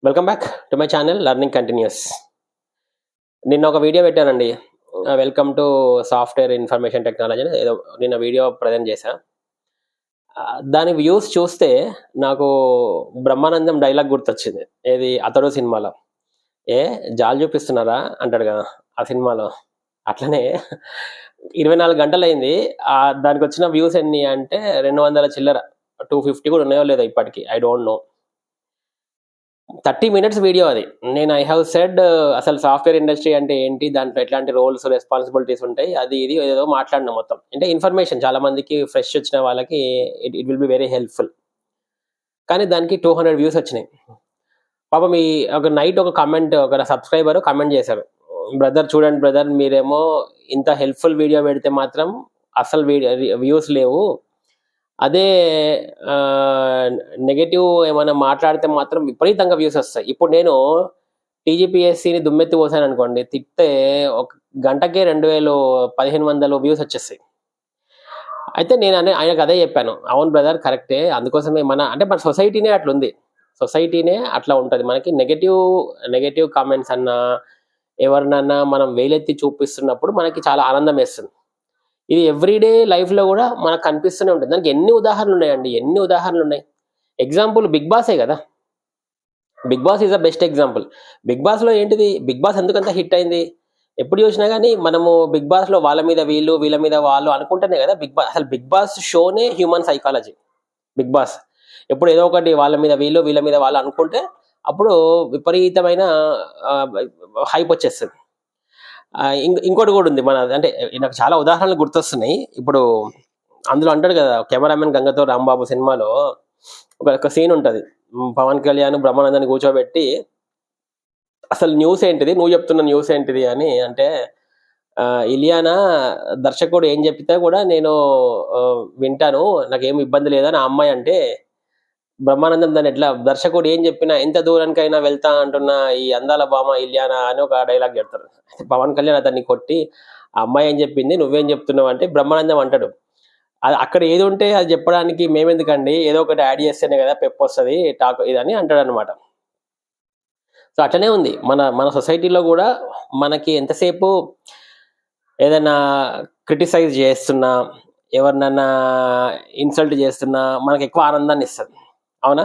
Welcome back to my channel learning continuous. నిన్న ఒక video పెట్టానండి. Welcome to software information technology అని ఏదో నిన్న వీడియో ప్రజెంట్ చేశా. దాని వ్యూస్ చూస్తే నాకు బ్రహ్మానందం డైలాగ్ గుర్తొచ్చింది. ఏది అతడు సినిమాలో, ఏ జాలి చూపిస్తున్నారా అంటాడు కదా ఆ సినిమాలో. అట్లనే 24 గంటలైంది. దానికి వచ్చిన వ్యూస్ ఎన్ని అంటే 200 చిల్లర, 250 కూడా ఉన్నాయో లేదో ఇప్పటికి, I don't know. 30 minutes video అది. నేను ఐ హ్యావ్ సెడ్ అసలు సాఫ్ట్వేర్ ఇండస్ట్రీ అంటే ఏంటి, దాంట్లో ఎట్లాంటి రోల్స్ రెస్పాన్సిబిలిటీస్ ఉంటాయి, అది ఇది ఏదో మాట్లాడిన మొత్తం. అంటే ఇన్ఫర్మేషన్ చాలా మందికి ఫ్రెష్ వచ్చిన వాళ్ళకి it will be very helpful. కానీ దానికి 200 వ్యూస్ వచ్చినాయి. పాపం ఈ ఒక నైట్ ఒక కామెంట్, ఒక సబ్స్క్రైబర్ కామెంట్ చేశారు, బ్రదర్ చూడండి బ్రదర్, మీరేమో ఇంత హెల్ప్ఫుల్ వీడియో పెడితే మాత్రం అసలు వ్యూస్ లేవు, అదే నెగటివ్ ఏమైనా మాట్లాడితే మాత్రం విపరీతంగా వ్యూస్ వస్తాయి. ఇప్పుడు నేను టీజీపీఎస్సీని దుమ్మెత్తి పోసాను అనుకోండి, తిట్టే ఒక గంటకే 2100 వ్యూస్ వచ్చేస్తాయి. అయితే నేను ఆయనకు అదే చెప్పాను, అవును బ్రదర్ కరెక్టే, అందుకోసమే మన సొసైటీనే అట్లుంది, సొసైటీనే అట్లా ఉంటుంది. మనకి నెగటివ్ కామెంట్స్ అన్నా ఎవరినన్నా మనం వేలెత్తి చూపిస్తున్నప్పుడు మనకి చాలా ఆనందం వేస్తుంది. ఇది ఎవ్రీడే లైఫ్లో కూడా మనకు కనిపిస్తూనే ఉంటుంది. దానికి ఎన్ని ఉదాహరణలు ఉన్నాయండి, ఎన్ని ఉదాహరణలు ఉన్నాయి. ఎగ్జాంపుల్ బిగ్ బాసే కదా. Big boss is the best example. Big బాస్లో ఏంటిది, బిగ్ బాస్ ఎందుకంత హిట్ అయింది? ఎప్పుడు చూసినా కానీ మనము బిగ్ బాస్లో వాళ్ళ మీద వీళ్ళు, వీళ్ళ మీద వాళ్ళు అనుకుంటేనే కదా బిగ్ బాస్. అసలు బిగ్ బాస్ షోనే హ్యూమన్ సైకాలజీ. బిగ్ బాస్ ఎప్పుడు ఏదో ఒకటి వాళ్ళ మీద వీళ్ళు, వీళ్ళ మీద వాళ్ళు అనుకుంటే అప్పుడు విపరీతమైన హైప్ వచ్చేస్తుంది. ఇంకోటి కూడా ఉంది మన, అంటే నాకు చాలా ఉదాహరణలు గుర్తొస్తున్నాయి. ఇప్పుడు అందులో అంటాడు కదా కెమెరామెన్ గంగతో రాంబాబు సినిమాలో ఒక సీన్ ఉంటుంది. పవన్ కళ్యాణ్ బ్రహ్మానందాన్ని కూర్చోబెట్టి అసలు న్యూస్ ఏంటిది, నువ్వు చెప్తున్న న్యూస్ ఏంటిది అని అంటే, ఇలియానా దర్శకుడు ఏం చెప్తే కూడా నేను వింటాను, నాకేం ఇబ్బంది లేదని ఆ అమ్మాయి అంటే, బ్రహ్మానందం దాన్ని ఎట్లా, దర్శకుడు ఏం చెప్పినా ఎంత దూరానికైనా వెళ్తా అంటున్న ఈ అందాల బామ ఇలియానా అని ఒక డైలాగ్ చెప్తారు. పవన్ కళ్యాణ్ అతన్ని కొట్టి, ఆ అమ్మాయి ఏం చెప్పింది నువ్వేం చెప్తున్నావు అంటే బ్రహ్మానందం అంటాడు, అది అక్కడ ఏది ఉంటే అది చెప్పడానికి మేమెందుకండి, ఏదో ఒకటి యాడ్ చేస్తేనే కదా పెప్ వస్తుంది టాక్ ఇదని అంటాడు అనమాట. సో అట్లనే ఉంది మన మన సొసైటీలో కూడా. మనకి ఎంతసేపు ఏదైనా క్రిటిసైజ్ చేస్తున్నా, ఎవరినన్నా ఇన్సల్ట్ చేస్తున్నా మనకు ఎక్కువ ఆనందాన్ని ఇస్తుంది, అవునా?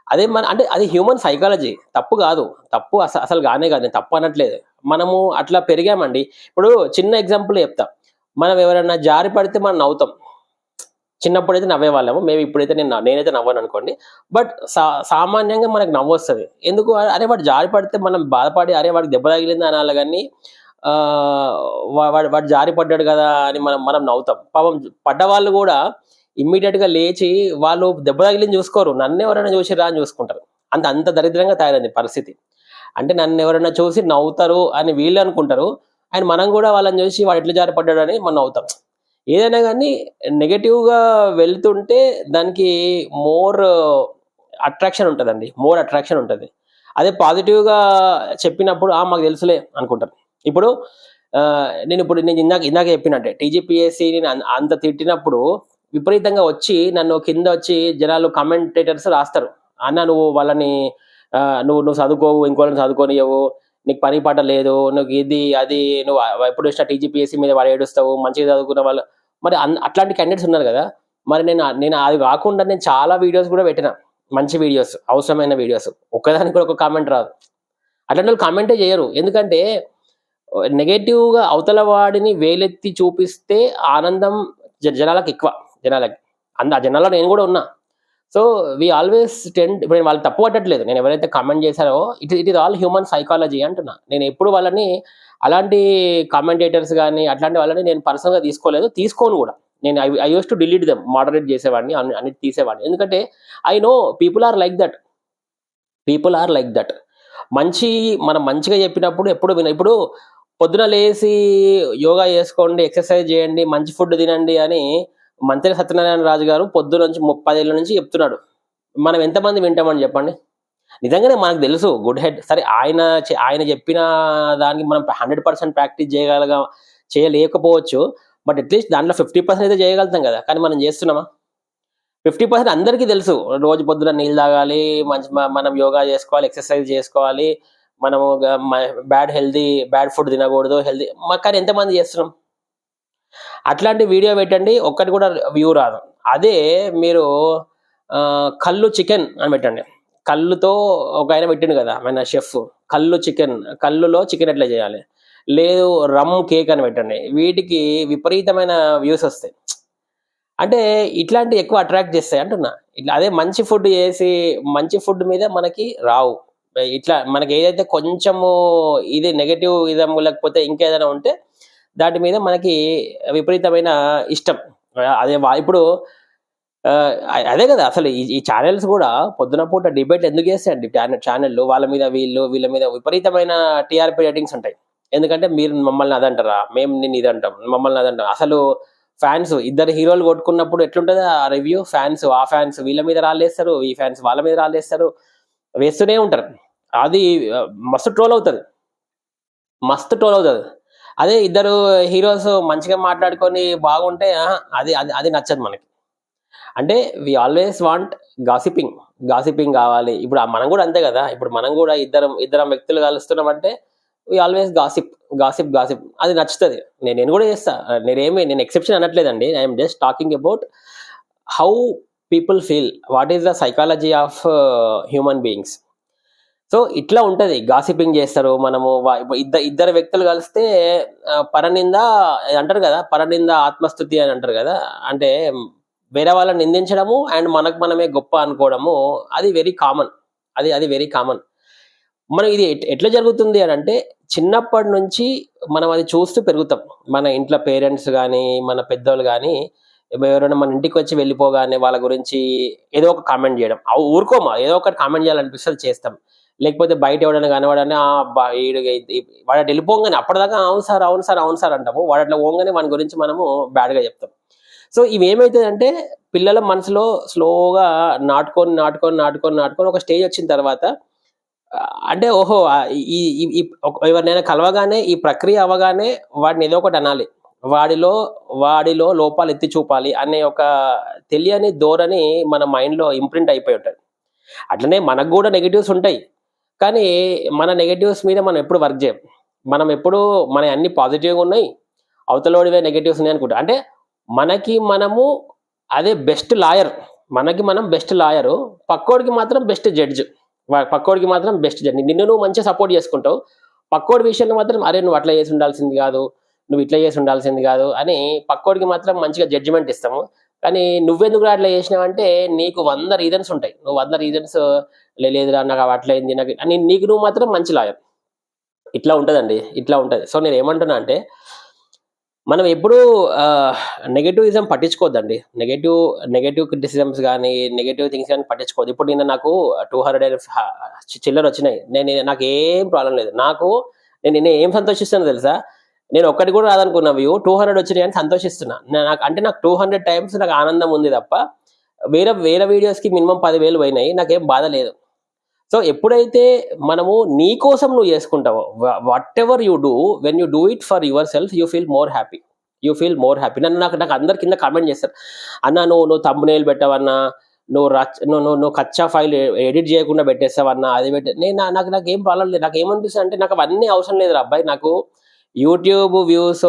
అదే అంటే అది హ్యూమన్ సైకాలజీ, తప్పు కాదు. తప్పు అసలు కానే కాదు, నేను తప్పు అనట్లేదు. మనము అట్లా పెరిగామండి. ఇప్పుడు చిన్న ఎగ్జాంపుల్ చెప్తా, మనం ఎవరైనా జారి పడితే మనం నవ్వుతాం. చిన్నప్పుడైతే నవ్వేవాళ్ళము, మేము ఇప్పుడైతే నేనైతే నవ్వను అనుకోండి. బట్ సామాన్యంగా మనకు నవ్వు వస్తుంది. ఎందుకు? అరే వాడు జారి పడితే మనం బాధపడి అరే వాడికి దెబ్బ తగిలింది అనాలి, కానీ వాడు జారి పడ్డాడు కదా అని మనం నవ్వుతాం. పాపం పడ్డవాళ్ళు కూడా ఇమ్మీడియట్గా లేచి వాళ్ళు దెబ్బ తగిలింది చూసుకోరు, నన్ను ఎవరైనా చూసిరా అని చూసుకుంటారు. అంత దరిద్రంగా తయారైంది పరిస్థితి. అంటే నన్ను ఎవరైనా చూసి నవ్వుతారు అని వీళ్ళు అనుకుంటారు, అండ్ మనం కూడా వాళ్ళని చూసి వాడు ఎట్లా జారి పడ్డాడు అని మనం నవ్వుతాం. ఏదైనా కానీ నెగటివ్గా వెళ్తుంటే దానికి మోర్ అట్రాక్షన్ ఉంటుందండి, మోర్ అట్రాక్షన్ ఉంటుంది. అదే పాజిటివ్గా చెప్పినప్పుడు మాకు తెలుసులే అనుకుంటారు. ఇప్పుడు నేను ఇందాక చెప్పినట్టే టీజీపీఎస్సీని అంత తిట్టినప్పుడు విపరీతంగా వచ్చి నన్ను కింద వచ్చి జనాలు కామెంటేటర్స్ రాస్తారు, అన్న నువ్వు వాళ్ళని నువ్వు చదువుకోవు, ఇంకోళ్ళని చదువుకోనియవు, నీకు పని పాట లేదు, నువ్వు ఇది అది, నువ్వు ఎప్పుడు వచ్చినా టీజీపీఎస్సీ మీద వాడు ఏడుస్తావు, మంచిగా చదువుకున్న వాళ్ళు. మరి అట్లాంటి క్యాండిడేట్స్ ఉన్నారు కదా. మరి నేను అది కాకుండా నేను చాలా వీడియోస్ కూడా పెట్టిన, మంచి వీడియోస్, అవసరమైన వీడియోస్, ఒక్కదానికి కూడా ఒక కామెంట్ రాదు. అట్లాంటి వాళ్ళు కామెంటే చేయరు. ఎందుకంటే నెగటివ్గా అవతల వాడిని వేలెత్తి చూపిస్తే ఆనందం జనాలకు ఎక్కువ, జనాలకి. ఆ జనాల్లో నేను కూడా ఉన్నా. సో వీ ఆల్వేస్ ఇప్పుడు నేను వాళ్ళు తప్పు పట్టట్లేదు, నేను ఎవరైతే కామెంట్ చేశారో it is all human psychology అంటున్నా. నేను ఎప్పుడు వాళ్ళని అలాంటి కామెంటేటర్స్ కానీ అట్లాంటి వాళ్ళని నేను పర్సనల్గా తీసుకోను కూడా. నేను I used to delete them, moderate చేసేవాడిని, అన్నిటి తీసేవాడిని. ఎందుకంటే I know people are like that. మనం మంచిగా చెప్పినప్పుడు ఇప్పుడు పొద్దున లేచి యోగా చేసుకోండి, ఎక్సర్సైజ్ చేయండి, మంచి ఫుడ్ తినండి అని మంత్రి సత్యనారాయణ రాజు గారు పొద్దు నుంచి 30 ఏళ్ళ నుంచి చెప్తున్నాడు. మనం ఎంతమంది వింటామని చెప్పండి? నిజంగానే మనకు తెలుసు గుడ్ హెడ్, సరే ఆయన చెప్పిన దానికి మనం 100% ప్రాక్టీస్ చేయలేకపోవచ్చు, బట్ అట్లీస్ట్ దాంట్లో 50% అయితే చేయగలుగుతాం కదా. కానీ మనం చేస్తున్నామా? 50% అందరికీ తెలుసు. రోజు పొద్దున నీళ్ళు తాగాలి, మనం యోగా చేసుకోవాలి, ఎక్సర్సైజ్ చేసుకోవాలి, మనము బ్యాడ్ ఫుడ్ తినకూడదు, హెల్దీ. కానీ ఎంతమంది చేస్తున్నాం? అట్లాంటి వీడియో పెట్టండి, ఒక్కటి కూడా వ్యూ రాదు. అదే మీరు కళ్ళు చికెన్ అని పెట్టండి. కళ్ళుతో ఒక ఆయన పెట్టిండు కదా మన షెఫ్, కళ్ళులో చికెన్ ఎట్లా చేయాలి, లేదు రమ్ కేక్ అని పెట్టండి. వీటికి విపరీతమైన వ్యూస్ వస్తాయి. అంటే ఇట్లాంటి ఎక్కువ అట్రాక్ట్ చేస్తాయి అంటున్నా. ఇట్లా అదే మంచి ఫుడ్ చేసి మంచి ఫుడ్ మీద మనకి రావు. ఇట్లా మనకి ఏదైతే కొంచెము ఇది నెగటివ్ ఇదం లేకపోతే ఇంకేదైనా ఉంటే దాటి మీద మనకి విపరీతమైన ఇష్టం. అదే ఇప్పుడు అదే కదా అసలు ఈ ఛానల్స్ కూడా పొద్దున పూట డిబేట్ ఎందుకు చేస్తాయండి ఛానళ్ళు? వాళ్ళ మీద వీళ్ళ మీద విపరీతమైన టీఆర్పీ రేటింగ్స్ ఉంటాయి. ఎందుకంటే మీరు మమ్మల్ని అదంటారా, మేము నేను ఇది అంటాం, మమ్మల్ని అదంటాం. అసలు ఫ్యాన్స్ ఇద్దరు హీరోలు కొట్టుకున్నప్పుడు ఎట్లుంటుంది ఆ రివ్యూ? ఆ ఫ్యాన్స్ వీళ్ళ మీద రాళ్ళేస్తారు, ఈ ఫ్యాన్స్ వాళ్ళ మీద రాళ్ళేస్తారు, వేస్తూనే ఉంటారు. అది మస్తు ట్రోల్ అవుతుంది. అదే ఇద్దరు హీరోస్ మంచిగా మాట్లాడుకొని బాగుంటే అది అది అది నచ్చదు మనకి. అంటే వి ఆల్వేస్ వాంట్ గాసిపింగ్ కావాలి. ఇప్పుడు మనం కూడా అంతే కదా. ఇప్పుడు మనం కూడా ఇద్దరం వ్యక్తులు కలుస్తున్నాం అంటే వి ఆల్వేస్ గాసిప్ అది నచ్చుతుంది. నేను కూడా చేస్తా. నేను ఎక్సెప్షన్ అనట్లేదండి. I'm just talking about how people feel, what is the psychology of human beings. So ఇట్లా ఉంటుంది. గాసిపింగ్ చేస్తారు. మనము ఇద్దరు వ్యక్తులు కలిస్తే పరనింద అంటారు కదా, పరనింద ఆత్మస్థుతి అని అంటారు కదా. అంటే వేరే వాళ్ళని నిందించడము అండ్ మనమే గొప్ప అనుకోవడము, అది వెరీ కామన్. అది వెరీ కామన్. మనం ఇది ఎట్లా జరుగుతుంది అని అంటే చిన్నప్పటి నుంచి మనం అది చూస్తూ పెరుగుతాం. మన ఇంట్లో పేరెంట్స్ కానీ మన పెద్దోళ్ళు కానీ ఎవరైనా మన ఇంటికి వచ్చి వెళ్ళిపోగానే వాళ్ళ గురించి ఏదో ఒక కామెంట్ చేయడం, ఊరుకోమా, ఏదో ఒకటి కామెంట్ చేయాలనిపిస్తుంది చేస్తాం. లేకపోతే బయట ఎవడైనా కనబడని వాడు వెళ్ళిపోగానే అప్పటిదాకా అవును సార్ అంటాము. వాడు అట్లా పోగానే వాని గురించి మనము బ్యాడ్గా చెప్తాం. సో ఇవి ఏమవుతుందంటే పిల్లల మనసులో స్లోగా నాటుకొని ఒక స్టేజ్ వచ్చిన తర్వాత అంటే ఓహో ఎవరినైనా కలవగానే ఈ ప్రక్రియ అవ్వగానే వాడిని ఏదో ఒకటి అనాలి, వాడిలో లోపాలు ఎత్తి చూపాలి అనే ఒక తెలియని ధోరణి మన మైండ్లో ఇంప్రింట్ అయిపోయి ఉంటుంది. అట్లనే మనకు కూడా నెగిటివ్స్ ఉంటాయి, కానీ మన నెగిటివ్స్ మీద మనం ఎప్పుడు వర్క్ చేయం. మనం ఎప్పుడు మన అన్ని పాజిటివ్గా ఉన్నాయి, అవతలోడివే నెగిటివ్స్ ఉన్నాయి అనుకుంటా. అంటే మనము అదే బెస్ట్ లాయర్, మనం బెస్ట్ లాయరు, పక్కోడికి మాత్రం బెస్ట్ జడ్జ్. నిన్ను నువ్వు మంచిగా సపోర్ట్ చేసుకుంటావు, పక్కోడి విషయంలో మాత్రం అరే నువ్వు అట్లా చేసి ఉండాల్సింది కాదు, నువ్వు ఇట్లా చేసి ఉండాల్సింది కాదు అని పక్కోడికి మాత్రం మంచిగా జడ్జిమెంట్ ఇస్తాము. కానీ నువ్వెందుకు అట్లా చేసినావంటే నీకు 100 రీజన్స్ ఉంటాయి. నువ్వు 100 రీజన్స్ లేదురా నాకు అట్లయింది నాకు అని, నీకు నువ్వు మాత్రం మంచి లాయర్. ఇట్లా ఉంటుందండి, ఇట్లా ఉంటుంది. సో నేను ఏమంటున్నా అంటే మనం ఎప్పుడూ నెగటివిజం పట్టించుకోవద్దండి. నెగటివ్ క్రిటిసిజమ్స్ కానీ నెగటివ్ థింగ్స్ కానీ పట్టించుకోవద్దు. ఇప్పుడు నిన్న నాకు 200 చిల్లర వచ్చినాయి, నాకు ఏం ప్రాబ్లం లేదు. నేను ఏం సంతోషిస్తానో తెలుసా, నేను ఒక్కటి కూడా రాదనుకున్నా వ్యూ 200 వచ్చినాయి అని సంతోషిస్తున్నా. నాకు 200 టైమ్స్ నాకు ఆనందం ఉంది తప్ప వేరే వీడియోస్కి మినిమం 10,000 పోయినాయి, నాకేం బాధ లేదు. సో ఎప్పుడైతే మనము నీ కోసం నువ్వు చేసుకుంటావో, whatever you do, when you do it for yourself you feel more happy. నాకు అందరి కింద కామెంట్ చేస్తారు, అన్న నువ్వు thumbnail పెట్టవన్నా, నువ్వు కచ్చా ఫైల్ ఎడిట్ చేయకుండా పెట్టేస్తావన్నా, అది నాకు ఏం ప్రాబ్లం లేదు. నాకు ఏమనిపిస్తుంది అంటే నాకు అవన్నీ అవసరం లేదు రా అబ్బాయి. నాకు యూట్యూబ్ వ్యూస్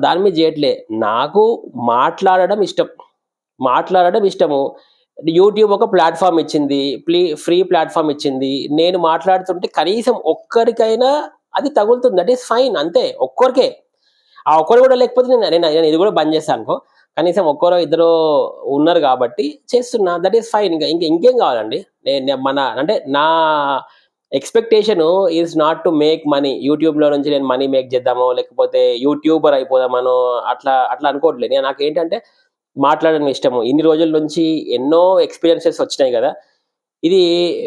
దాని మీద చేయట్లే, నాకు మాట్లాడడం ఇష్టము. యూట్యూబ్ ఒక ప్లాట్ఫామ్ ఇచ్చింది, ఫ్రీ ప్లాట్ఫామ్ ఇచ్చింది. నేను మాట్లాడుతుంటే కనీసం ఒక్కరికైనా అది తగులుతుంది, దట్ ఈస్ ఫైన్. అంతే, ఒక్కరికే. ఆ ఒక్కరు కూడా లేకపోతే నేను ఇది కూడా బంద్ చేస్తాను అనుకో. కనీసం ఒక్కరో ఇద్దరు ఉన్నారు కాబట్టి చేస్తున్నా, దట్ ఈస్ ఫైన్. ఇంకేం కావాలండి? అంటే నా expectation is not to make money. యూట్యూబ్లో నుంచి నేను మనీ మేక్ చేద్దామో లేకపోతే యూట్యూబర్ అయిపోదామనో అట్లా అనుకోవట్లేదు. నాకు ఏంటంటే మాట్లాడడం ఇష్టము. ఇన్ని రోజుల నుంచి ఎన్నో ఎక్స్పీరియన్సెస్ వచ్చినాయి కదా, ఇది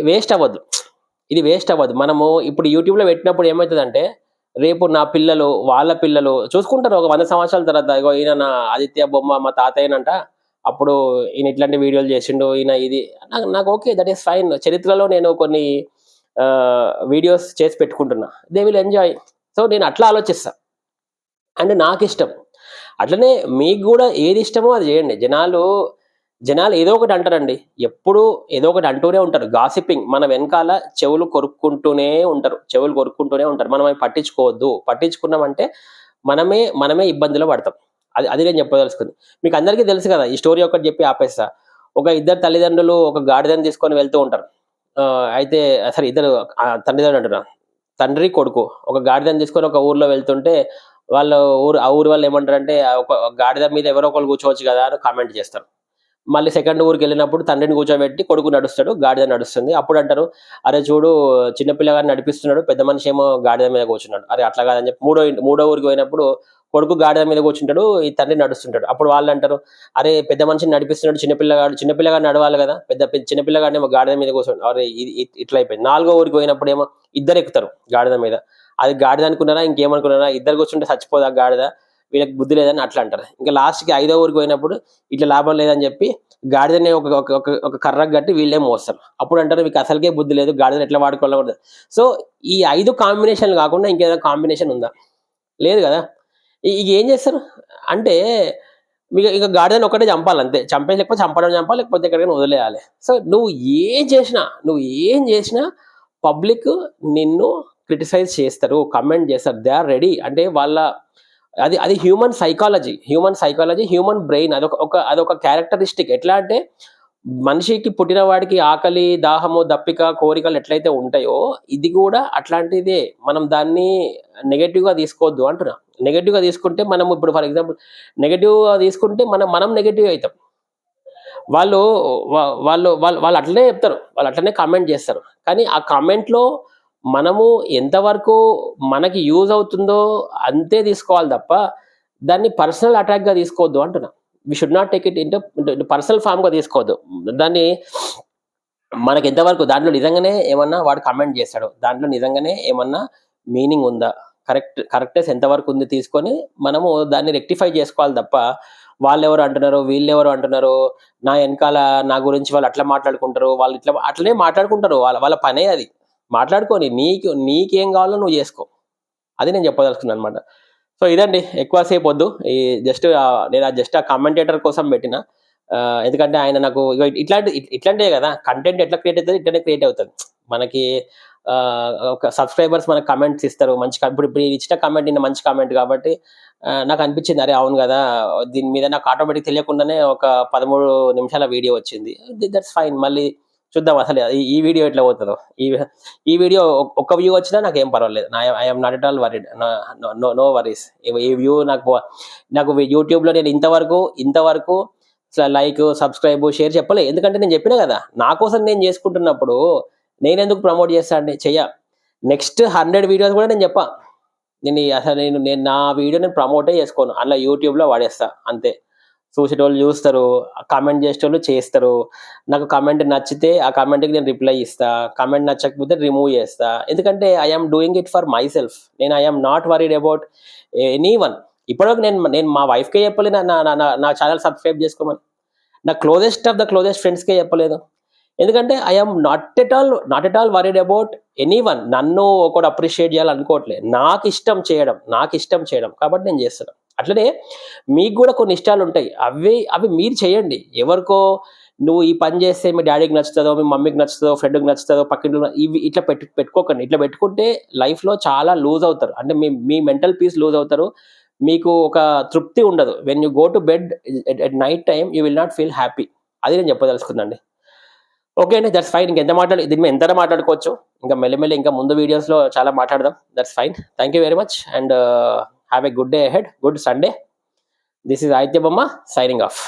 వేస్ట్ అవ్వదు. మనము ఇప్పుడు యూట్యూబ్లో పెట్టినప్పుడు ఏమవుతుందంటే రేపు నా పిల్లలు వాళ్ళ పిల్లలు చూసుకుంటారు. ఒక 100 సంవత్సరాల తర్వాత ఇగో ఈయన నా ఆదిత్య బొమ్మ మా తాతయ్యనంట, అప్పుడు ఈయన ఇట్లాంటి వీడియోలు చేసిండు, ఈయన ఇది. నాకు ఓకే, దట్ ఈస్ ఫైన్. చరిత్రలో నేను కొన్ని వీడియోస్ చేసి పెట్టుకుంటున్నా, దే విల్ ఎంజాయ్. సో నేను అట్లా ఆలోచిస్తా, అండ్ నాకు ఇష్టం. అట్లనే మీకు కూడా ఏది ఇష్టమో అది చేయండి. జనాలు జనాలు ఏదో ఒకటి అంటారండి, ఎప్పుడు ఏదో ఒకటి అంటూనే ఉంటారు, గాసిపింగ్. మన వెనకాల చెవులు కొరుక్కుంటూనే ఉంటారు. మనం అవి పట్టించుకున్నామంటే మనమే ఇబ్బందిలో పడతాం. అది నేను చెప్పదలుచుకుంది. మీకు అందరికీ తెలుసు కదా, ఈ స్టోరీ ఒకటి చెప్పి ఆపేస్తా. ఒక ఇద్దరు తల్లిదండ్రులు ఒక గాడిదని తీసుకొని వెళ్తూ ఉంటారు. అయితే సరే, ఇద్దరు తల్లిదండ్రులు అంటున్నా, తండ్రి కొడుకు ఒక గాడిదని తీసుకొని ఒక ఊర్లో వెళ్తుంటే, ఆ ఊరు వాళ్ళు ఏమంటారంటే, ఒక గాడిద మీద ఎవరో ఒకరు కూర్చోవచ్చు కదా అని కామెంట్ చేస్తారు. మళ్ళీ సెకండ్ ఊరికి వెళ్ళినప్పుడు తండ్రిని కూర్చోబెట్టి కొడుకు నడుస్తాడు, గాడిద నడుస్తుంది. అప్పుడు అంటారు, అరే చూడు, చిన్నపిల్లగాడిని నడిపిస్తున్నాడు, పెద్ద మనిషి ఏమో గాడిద మీద కూర్చున్నాడు. అరే అట్లా కాదని చెప్పి మూడో ఊరికి పోయినప్పుడు కొడుకు గాడిద మీద కూర్చుంటాడు, ఈ తండ్రి నడుస్తుంటాడు. అప్పుడు వాళ్ళు అంటారు, అరే పెద్ద మనిషిని నడిపిస్తున్నాడు, చిన్నపిల్లగాడు నడవాలి కదా, చిన్నపిల్లగాడిని ఏమో గాడిద మీద కూర్చోండి. అరే ఇట్లా అయిపోయింది. 4వ ఊరికి పోయినప్పుడు ఏమో ఇద్దరు ఎక్కుతారు గాడిద మీద. అది గాడిద అనుకున్నారా ఇంకేమనుకున్నారా, ఇద్దరు కూర్చుంటే చచ్చిపోదా గాడిద, వీళ్ళకి బుద్ధి లేదని అట్లా అంటారు. ఇంకా లాస్ట్కి 5వ ఊరికి పోయినప్పుడు ఇట్లా లాభం లేదని చెప్పి గాడిదని ఒక కర్రకు కట్టి వీళ్ళే మోస్తారు. అప్పుడు అంటారు, మీకు అసలుకే బుద్ధి లేదు, గాడిదని ఎట్లా వాడుకోవాలి. సో ఈ 5 కాంబినేషన్లు కాకుండా ఇంకేదైనా కాంబినేషన్ ఉందా? లేదు కదా. ఇక ఏం చేస్తారు అంటే, మీకు ఇక గాడిదని ఒకటే చంపాలి అంతే. లేకపోతే చంపాలి, లేకపోతే ఎక్కడికైనా వదిలేయాలి. సో నువ్వు ఏం చేసినా పబ్లిక్ నిన్ను క్రిటిసైజ్ చేస్తారు, కమెంట్ చేస్తారు. They are ready. అంటే అది హ్యూమన్ సైకాలజీ, హ్యూమన్ బ్రెయిన్. అదొక క్యారెక్టరిస్టిక్. ఎట్లా అంటే, మనిషికి పుట్టిన వాడికి ఆకలి, దాహము, దప్పిక, కోరికలు ఎట్లయితే ఉంటాయో ఇది కూడా అట్లాంటిదే. మనం దాన్ని నెగటివ్గా తీసుకోవద్దు అంటున్నా. నెగటివ్గా తీసుకుంటే మనం ఇప్పుడు ఫర్ ఎగ్జాంపుల్ నెగటివ్గా తీసుకుంటే మనం నెగటివ్ అవుతాం. వాళ్ళు వాళ్ళు వాళ్ళు వాళ్ళు అట్లనే చెప్తారు, వాళ్ళు అట్లనే కామెంట్ చేస్తారు. కానీ ఆ కామెంట్లో మనము ఎంతవరకు మనకి యూజ్ అవుతుందో అంతే తీసుకోవాలి తప్ప దాన్ని పర్సనల్ అటాక్గా తీసుకోవద్దు అంటున్నా. We should not take it into personal ఫామ్గా తీసుకోవద్దు. దాన్ని మనకి ఎంతవరకు దాంట్లో నిజంగానే ఏమన్నా వాడు కమెంట్ చేస్తాడు, దాంట్లో నిజంగానే ఏమన్నా మీనింగ్ ఉందా, కరెక్ట్నెస్ ఎంతవరకు ఉంది తీసుకొని మనము దాన్ని రెక్టిఫై చేసుకోవాలి తప్ప వాళ్ళెవరు అంటున్నారు, వీళ్ళెవరు అంటున్నారు, నా వెనకాల నా గురించి వాళ్ళు అట్లా మాట్లాడుకుంటారు, వాళ్ళు అట్లనే మాట్లాడుకుంటారు. వాళ్ళ పనే అది. మాట్లాడుకొని నీకేం కావాలో నువ్వు చేసుకో. అది నేను చెప్పదలుచుకున్నాను అనమాట. సో ఇదండి, ఎక్కువసేపు వద్దు. ఈ నేను జస్ట్ ఆ కామెంటేటర్ కోసం పెట్టిన. ఎందుకంటే ఆయన నాకు ఇట్లాంటిదే కదా కంటెంట్ ఎట్లా క్రియేట్ అవుతుంది, ఇట్లనే క్రియేట్ అవుతుంది. మనకి ఒక సబ్స్క్రైబర్స్ మనకు కమెంట్స్ ఇస్తారు, మంచి ఇప్పుడు ఇచ్చిన కామెంట్ నిన్న మంచి కామెంట్ కాబట్టి నాకు అనిపించింది, అరే అవును కదా, దీని మీద నాకు ఆటోమేటిక్ తెలియకుండానే ఒక 13 నిమిషాల వీడియో వచ్చింది. That's fine. మళ్ళీ చూద్దాం అసలు ఈ వీడియో ఎట్లా పోతుందో. ఈ వీడియో ఒక్క వ్యూ వచ్చినా నాకు ఏం పర్వాలేదు. I'm not at all worried. No worries. ఈ వ్యూ నాకు యూట్యూబ్లో నేను ఇంతవరకు లైక్, సబ్స్క్రైబ్, షేర్ చెప్పలే. ఎందుకంటే నేను చెప్పినా కదా, నా కోసం నేను చేసుకుంటున్నప్పుడు నేను ఎందుకు ప్రమోట్ చేస్తా అండి, నెక్స్ట్ 100 వీడియోస్ కూడా నేను చెప్పా. నేను నా వీడియో నేను ప్రమోటే చేసుకోను, అలా యూట్యూబ్లో వాడేస్తా అంతే. చూసేటోళ్ళు చూస్తారు, కామెంట్ చేసేటోళ్ళు చేస్తారు. నాకు కామెంట్ నచ్చితే ఆ కామెంట్కి నేను రిప్లై ఇస్తా, కామెంట్ నచ్చకపోతే రిమూవ్ చేస్తా. ఎందుకంటే I'm doing it for my self. I'm not worried about any one. ఇప్పటివరకు నేను మా వైఫ్కే చెప్పలేదు నా ఛానల్ సబ్స్క్రైబ్ చేసుకోమని. నా క్లోజెస్ట్ ఆఫ్ ద క్లోజెస్ట్ ఫ్రెండ్స్కే చెప్పలేదు. ఎందుకంటే I'm not at all worried about any one. నన్ను ఒకటి అప్రిషియేట్ చేయాలనుకోవట్లేదు. నాకు ఇష్టం చేయడం కాబట్టి నేను చేస్తున్నాను. అట్లనే మీకు కూడా కొన్ని ఇష్టాలు ఉంటాయి, అవి మీరు చేయండి. ఎవరికో నువ్వు ఈ పని చేస్తే మీ డాడీకి నచ్చుతుందో, మీ మమ్మీకి నచ్చుతుందో, ఫ్రెండ్కి నచ్చుతుందో, పక్కింట్లో ఇట్లా పెట్టుకోకండి. ఇట్లా పెట్టుకుంటే లైఫ్లో చాలా లూజ్ అవుతారు. అంటే మీ మెంటల్ పీస్ లూజ్ అవుతారు. మీకు ఒక తృప్తి ఉండదు. When you go to bed at night time you will not feel happy. అది నేను చెప్పదలుచుకుందండి. ఓకే అండి, దట్స్ ఫైన్. దీని మీద ఎంత మాట్లాడుకోవచ్చు. ఇంకా మెల్లిమెల్లి ఇంకా ముందు వీడియోస్లో చాలా మాట్లాడదాం. That's fine. Thank you very much and have a good day ahead. Good Sunday. This is Aditya బొమ్మ సైనింగ్ ఆఫ్.